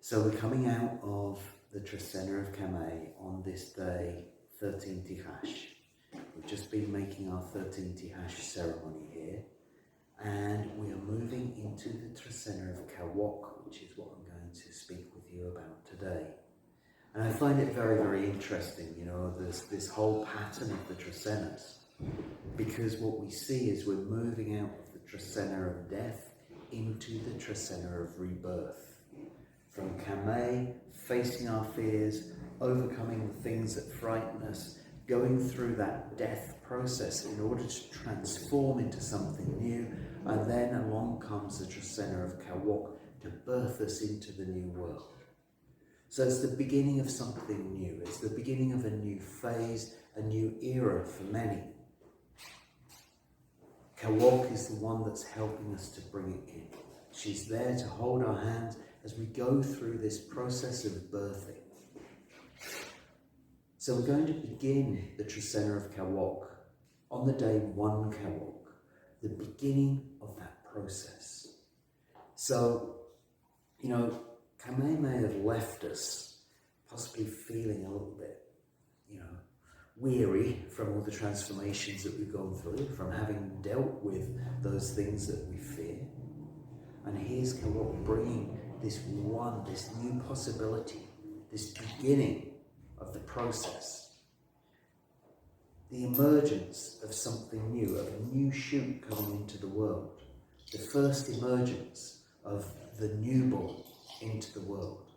So we're coming out of the Trecena of Kame on this day, 13 Tihash. We've just been making our 13 Tihash ceremony here, and we are moving into the Trecena of Kawok, which is what I'm going to speak with you about today. And I find it very, very interesting, there's this whole pattern of the Trecenas, because what we see is we're moving out of the Trecena of death into the Trecena of rebirth. From Kame, facing our fears, overcoming the things that frighten us, going through that death process in order to transform into something new, and then along comes the Trecena of Kawok to birth us into the new world. So it's the beginning of something new. It's the beginning of a new phase, a new era for many. Kawok is the one that's helping us to bring it in. She's there to hold our hands as we go through this process of birthing. So we're going to begin the Trecena of Kawok on the day 1 Kawok, the beginning of that process. So, Kame may have left us possibly feeling a little bit, weary from all the transformations that we've gone through, from having dealt with those things that we fear. And here's Kawok bringing this new possibility, this beginning of the process. The emergence of something new, of a new shoot coming into the world. The first emergence of the newborn into the world.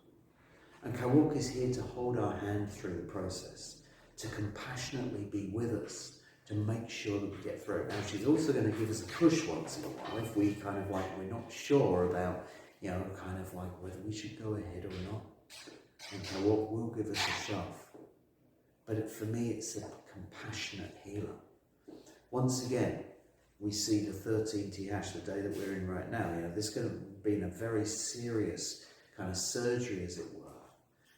And Kawok is here to hold our hand through the process, to compassionately be with us, to make sure that we get through it. Now, she's also going to give us a push once in a while if we we're not sure about, whether we should go ahead or not. And Kawok will give us a shove. But for me, it's a compassionate healer. Once again, we see the 13 Tihash, the day that we're in right now. This could have been a very serious kind of surgery, as it were.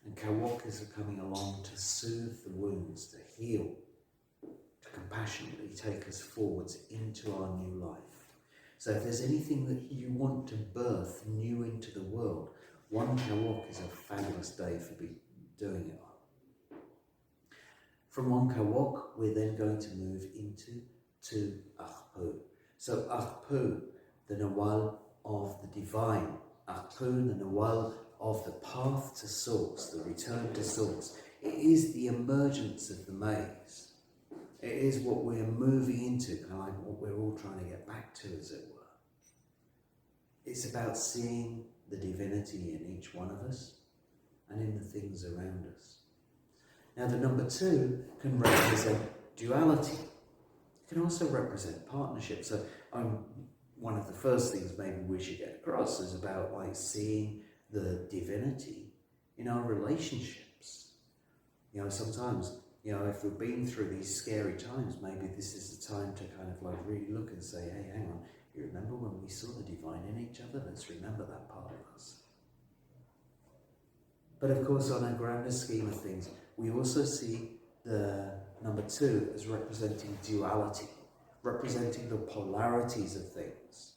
And Kawok is coming along to soothe the wounds, to heal, to compassionately take us forwards into our new life. So if there's anything that you want to birth new into the world, 1 Kawok is a fabulous day for doing it on. From 1 Kawok, we're then going to move into 2 Ajpu. So Ajpu, the Nawal of the divine. Ajpu, the Nawal of the path to source, the return to source. It is the emergence of the maze. It is what we're moving into, kind of like what we're all trying to get back to, as it were. It's about seeing the divinity in each one of us and in the things around us. Now, the number 2 can represent duality. It can also represent partnership. So one of the first things maybe we should get across is about seeing the divinity in our relationships. Sometimes, if we've been through these scary times, maybe this is the time to really look and say, hey, hang on, you remember when we saw the divine in each other? Let's remember that part of us. But of course, on a grander scheme of things, we also see the number 2 as representing duality, representing the polarities of things.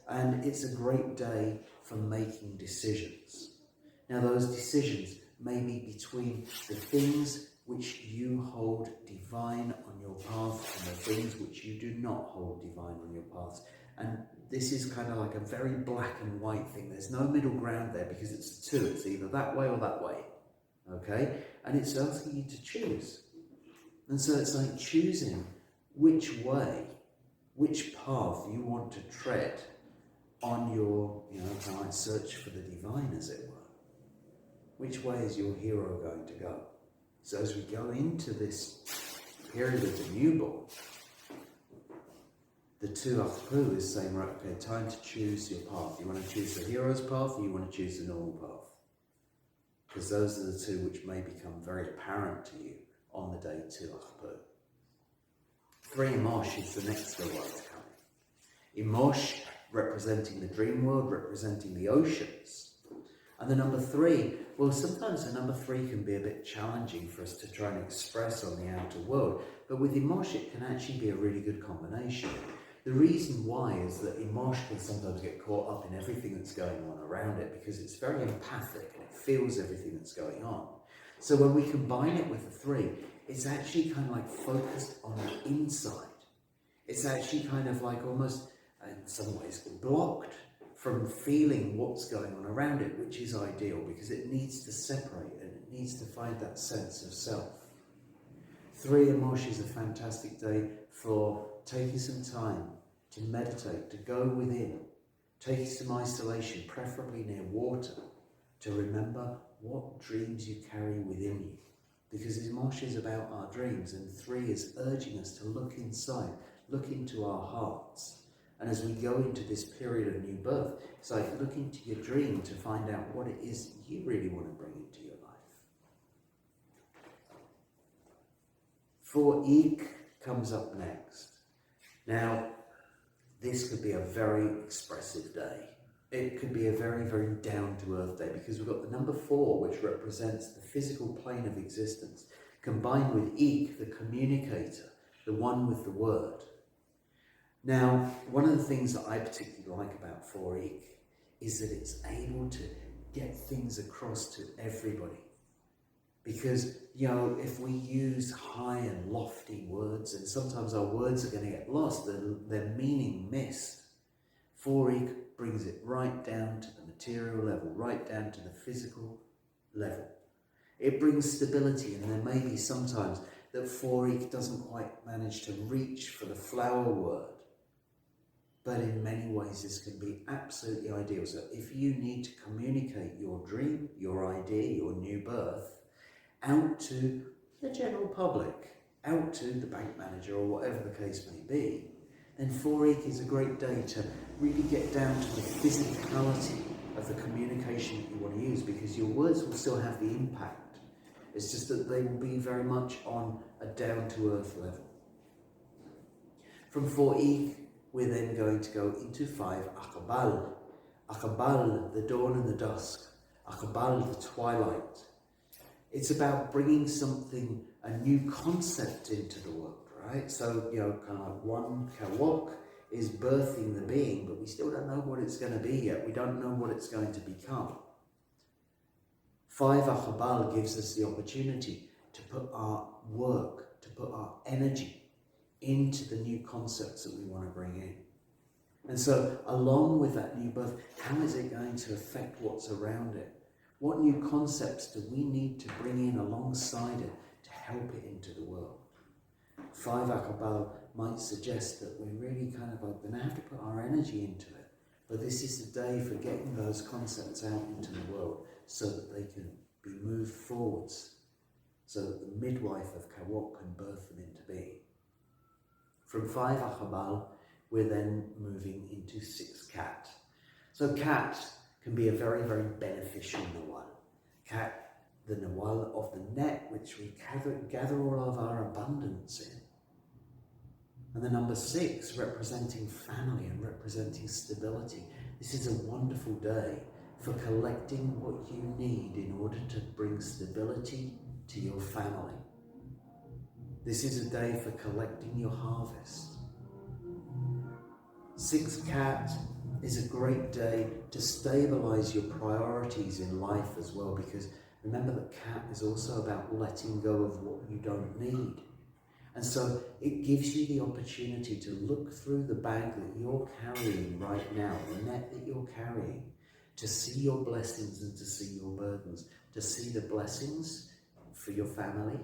And it's a great day for making decisions. Now, those decisions may be between the things which you hold divine on your path and the things which you do not hold divine on your path. And this is kind of like a very black and white thing. There's no middle ground there because it's 2. It's either that way or that way. Okay? And it's asking you to choose. And so it's like choosing which way, which path you want to tread on your, search for the divine, as it were. Which way is your hero going to go? So as we go into this period of the newborn, the 2 Ajpu is saying, right, okay, time to choose your path. You want to choose the hero's path, or you want to choose the normal path? Because those are the 2 which may become very apparent to you on the day 2 Ajpu. 3 Imox is the next Nawal to come. Imox representing the dream world, representing the oceans. And the number 3, well, sometimes the number 3 can be a bit challenging for us to try and express on the outer world. But with Imox, it can actually be a really good combination. The reason why is that Imox can sometimes get caught up in everything that's going on around it because it's very empathic and it feels everything that's going on. So when we combine it with the 3, it's actually kind of like focused on the inside. It's actually kind of like almost, in some ways, blocked from feeling what's going on around it, which is ideal because it needs to separate and it needs to find that sense of self. 3 Imox is a fantastic day for taking some time to meditate, to go within, taking some isolation, preferably near water, to remember what dreams you carry within you. Because Imox is about our dreams, and 3 is urging us to look inside, look into our hearts. And as we go into this period of new birth, it's like look into your dream to find out what it is you really want to bring into your life. 4 Ik comes up next. Now, this could be a very expressive day. It could be a very, very down-to-earth day because we've got the number 4, which represents the physical plane of existence, combined with Ik, the communicator, the one with the word. Now, one of the things that I particularly like about 4 Ik is that it's able to get things across to everybody. Because, you know, if we use high and lofty words, and sometimes our words are going to get lost, their meaning missed. 4 Ik brings it right down to the material level, right down to the physical level. It brings stability, and there may be sometimes that 4 Ik doesn't quite manage to reach for the flower word. But in many ways, this can be absolutely ideal. So if you need to communicate your dream, your idea, your new birth, out to the general public, out to the bank manager or whatever the case may be, then 4 Ik is a great day to really get down to the physicality of the communication that you want to use, because your words will still have the impact. It's just that they will be very much on a down-to-earth level. From 4 Ik, we're then going to go into 5 Aq'ab'al. Aq'ab'al, the dawn and the dusk. Aq'ab'al, the twilight. It's about bringing something, a new concept into the world, right? So, you know, kind of like 1 Kawok is birthing the being, but we still don't know what it's going to be yet. We don't know what it's going to become. 5 Aq'ab'al gives us the opportunity to put our work, to put our energy into the new concepts that we want to bring in. And so, along with that new birth, how is it going to affect what's around it? What new concepts do we need to bring in alongside it to help it into the world? 5 Aq'ab'al might suggest that we're really kind of like going to have to put our energy into it. But this is the day for getting those concepts out into the world so that they can be moved forwards, so that the midwife of Kawok can birth them into being. From 5 Aq'ab'al, we're then moving into 6 Kat. So Kat can be a very, very beneficial Nawal. Kat, the Nawal of the net, which we gather all of our abundance in. And the number 6, representing family and representing stability. This is a wonderful day for collecting what you need in order to bring stability to your family. This is a day for collecting your harvest. 6 Kat is a great day to stabilize your priorities in life as well, because remember that Kat is also about letting go of what you don't need. And so it gives you the opportunity to look through the bag that you're carrying right now, the net that you're carrying, to see your blessings and to see your burdens, to see the blessings for your family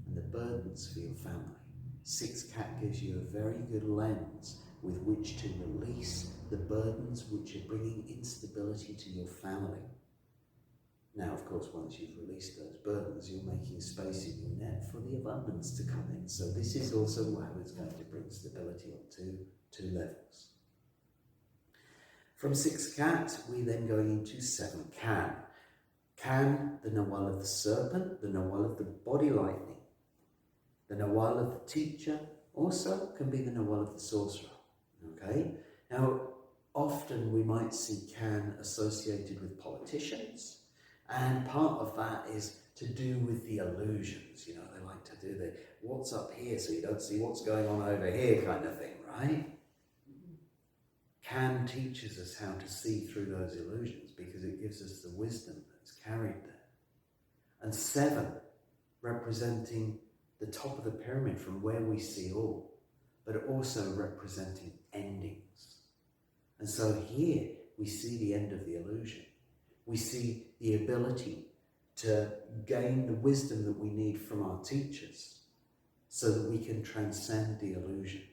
and the burdens for your family. 6 Kat gives you a very good lens with which to release the burdens which are bringing instability to your family. Now, of course, once you've released those burdens, you're making space in your net for the abundance to come in. So this is also how it's going to bring stability on two levels. From 6 Kat, we then go into 7 Kame. Kame, the Nawal of the serpent, the Nawal of the body lightning, the Nawal of the teacher, also can be the Nawal of the sorcerer. Okay? Now, often we might see Kame associated with politicians, and part of that is to do with the illusions. You know, they like to do the what's up here so you don't see what's going on over here kind of thing, right? Kame teaches us how to see through those illusions because it gives us the wisdom that's carried there. And 7, representing the top of the pyramid from where we see all, but also representing endings. And so here we see the end of the illusion. We see the ability to gain the wisdom that we need from our teachers so that we can transcend the illusion.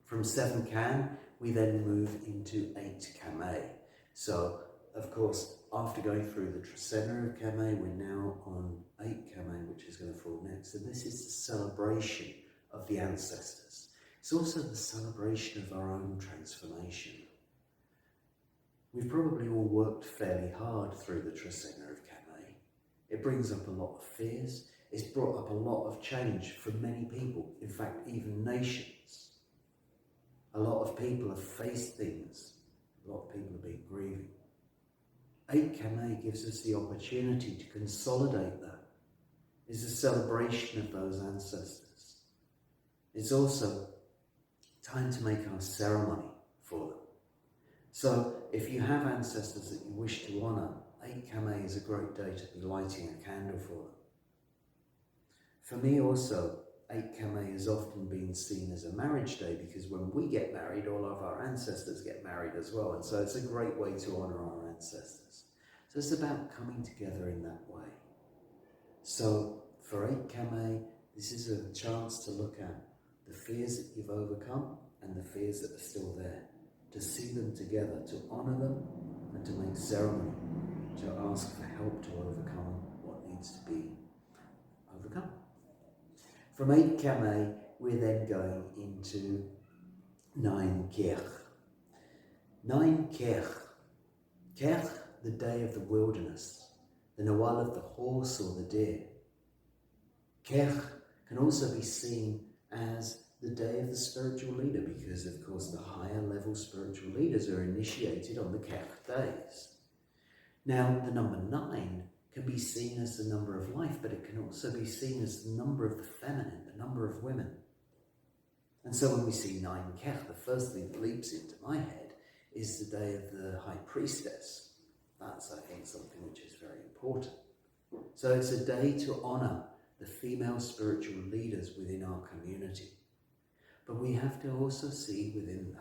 From 7 Kame, we then move into 8 Kame. So, of course, after going through the Trecena of Kame, we're now on 8 Kame, which is going to fall next. And this is the celebration of the ancestors. It's also the celebration of our own transformation. We've probably all worked fairly hard through the Trecena of Kame. It brings up a lot of fears. It's brought up a lot of change for many people, in fact, even nations. A lot of people have faced things. A lot of people have been grieving. 8 Kame gives us the opportunity to consolidate that. It's a celebration of those ancestors. It's also time to make our ceremony for them. So if you have ancestors that you wish to honour, 8 Kame is a great day to be lighting a candle for them. For me also, 8 Kame has often been seen as a marriage day because when we get married, all of our ancestors get married as well. And so it's a great way to honour our ancestors. So it's about coming together in that way. So for 8 Kame, this is a chance to look at the fears that you've overcome and the fears that are still there, to see them together, to honour them and to make ceremony, to ask for help to overcome what needs to be overcome. From 8 Kame, we're then going into 9 Kech. 9 Kech. Kech, the day of the wilderness, the Nawal of the horse or the deer. Kech can also be seen as the day of the spiritual leader because, of course, the higher level spiritual leaders are initiated on the Kech days. Now, the number 9 can be seen as the number of life, but it can also be seen as the number of the feminine, the number of women. And so when we see 9 Kech, the first thing that leaps into my head is the day of the high priestess. That's, I think, something which is very important. So it's a day to honour the female spiritual leaders within our community. But we have to also see within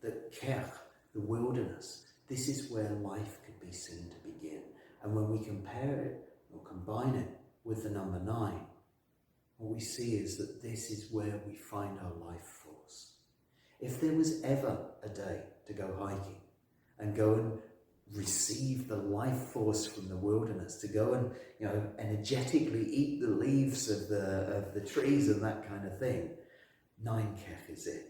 that Kech, the wilderness, this is where life could be seen to begin. And when we compare it or combine it with the number 9, what we see is that this is where we find our life force. If there was ever a day to go hiking and go and receive the life force from the wilderness, to go and energetically eat the leaves of the trees and that kind of thing, 9 Kech is it.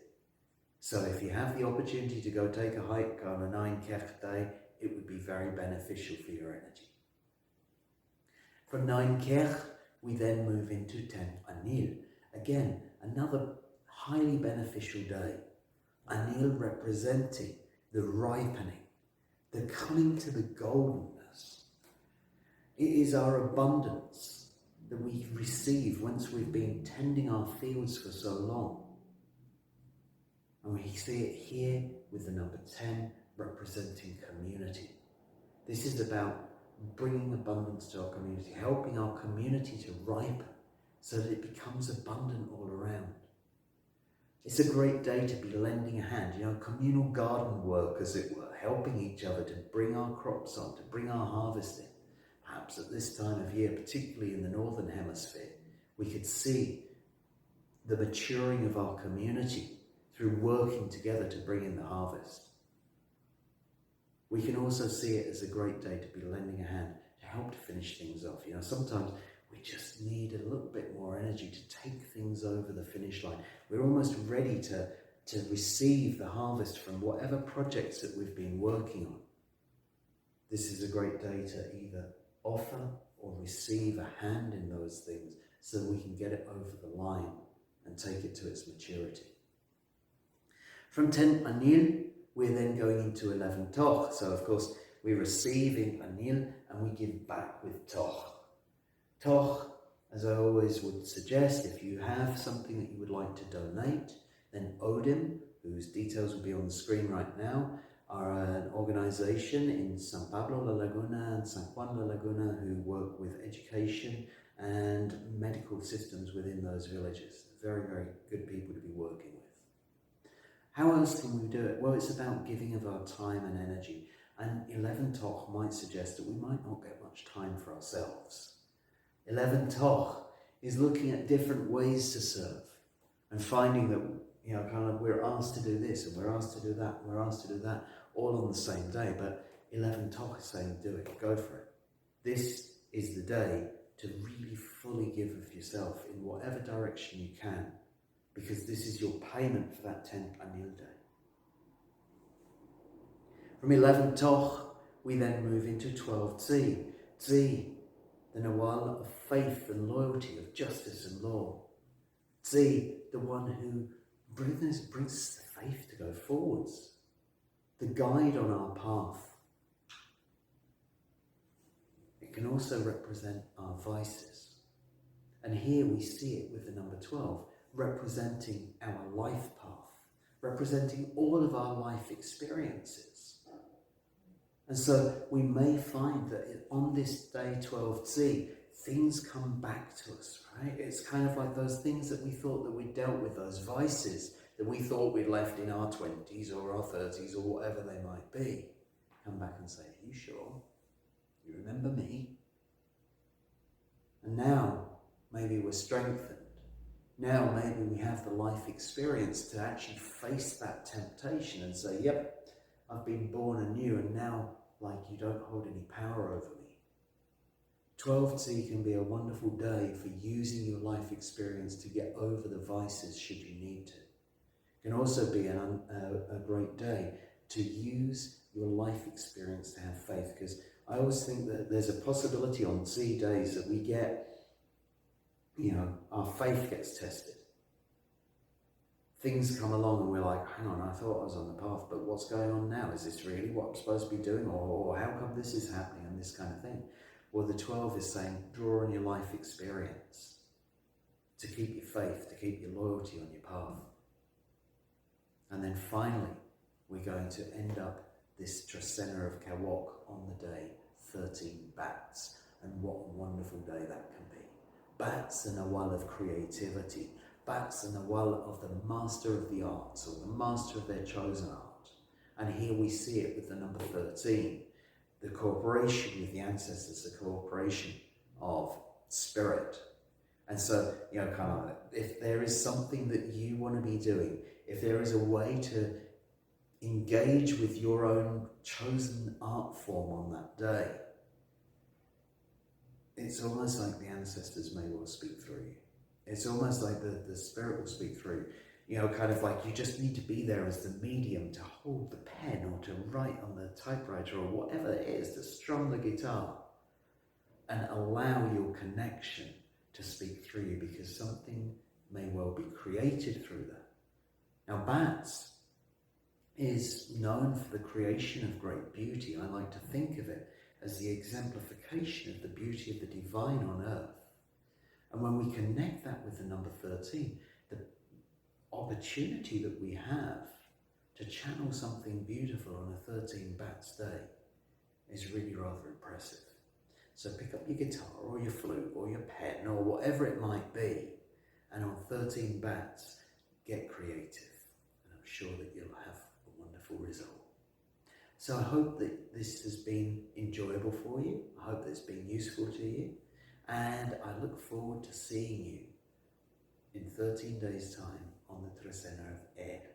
So if you have the opportunity to go take a hike on a 9 Kech day, it would be very beneficial for your energy. From 9 Kech, we then move into 10 Anil. Again, another highly beneficial day. Anil representing the ripening, the coming to the goldenness. It is our abundance that we receive once we've been tending our fields for so long. And we see it here with the number 10 representing community. This is about bringing abundance to our community, helping our community to ripen so that it becomes abundant all around. It's a great day to be lending a hand, communal garden work, as it were, helping each other to bring our crops on, to bring our harvest in. Perhaps at this time of year, particularly in the Northern Hemisphere, we could see the maturing of our community through working together to bring in the harvest. We can also see it as a great day to be lending a hand to help to finish things off. Sometimes we just need a little bit more energy to take things over the finish line. We're almost ready to receive the harvest from whatever projects that we've been working on. This is a great day to either offer or receive a hand in those things so that we can get it over the line and take it to its maturity. From 10 Anil, we're then going into 11 Toch. So, of course, we receive in Anil and we give back with Toch. Toch, as I always would suggest, if you have something that you would like to donate, then Odin, whose details will be on the screen right now, are an organization in San Pablo La Laguna and San Juan La Laguna who work with education and medical systems within those villages. Very, very good people to be working with. How else can we do it? Well, it's about giving of our time and energy. And 11 Toch might suggest that we might not get much time for ourselves. 11 Toch is looking at different ways to serve and finding that, kind of we're asked to do this and we're asked to do that and we're asked to do that all on the same day. But 11 Toch is saying, do it, go for it. This is the day to really fully give of yourself in whatever direction you can, because this is your payment for that 10th Anil day. From 11 Toch, we then move into 12 Tz'i. Tz'i, the Nawal of faith and loyalty, of justice and law. Tz'i, the one who brings the faith to go forwards, the guide on our path. It can also represent our vices. And here we see it with the number 12, representing our life path, representing all of our life experiences. And so we may find that on this day 12 Tz'i, things come back to us, right? It's kind of like those things that we thought that we'd dealt with, those vices that we thought we'd left in our 20s or our 30s or whatever they might be. Come back and say, are you sure? You remember me? And now maybe we're strengthened. Now maybe we have the life experience to actually face that temptation and say, yep, I've been born anew and now, like, you don't hold any power over me. 12 Tz'i can be a wonderful day for using your life experience to get over the vices should you need to. It can also be a great day to use your life experience to have faith, because I always think that there's a possibility on Tz'i days that we get, our faith gets tested. Things come along and we're like, hang on, I thought I was on the path, but what's going on now? Is this really what I'm supposed to be doing? Or how come this is happening and this kind of thing? Well, the 12 is saying, draw on your life experience to keep your faith, to keep your loyalty on your path. And then finally, we're going to end up this Trecena of Kawok on the day 13 bats. And what a wonderful day that can be. Bats are Nawal of creativity. Bats are Nawal of the master of the arts, or the master of their chosen art. And here we see it with the number 13. The cooperation with the ancestors, the cooperation of spirit. And so, kind of, if there is something that you want to be doing, if there is a way to engage with your own chosen art form on that day, it's almost like the ancestors may well speak through you. It's almost like the spirit will speak through. Kind of like you just need to be there as the medium to hold the pen or to write on the typewriter or whatever it is, to strum the guitar and allow your connection to speak through you, because something may well be created through that. Now, bats is known for the creation of great beauty. I like to think of it as the exemplification of the beauty of the divine on earth. And when we connect that with the number 13, the opportunity that we have to channel something beautiful on a 13 bats day is really rather impressive. So pick up your guitar or your flute or your pen or whatever it might be, and on 13 bats, get creative. And I'm sure that you'll have a wonderful result. So I hope that this has been enjoyable for you. I hope that it's been useful to you. And I look forward to seeing you in 13 days' time on the Trecena of Kawok.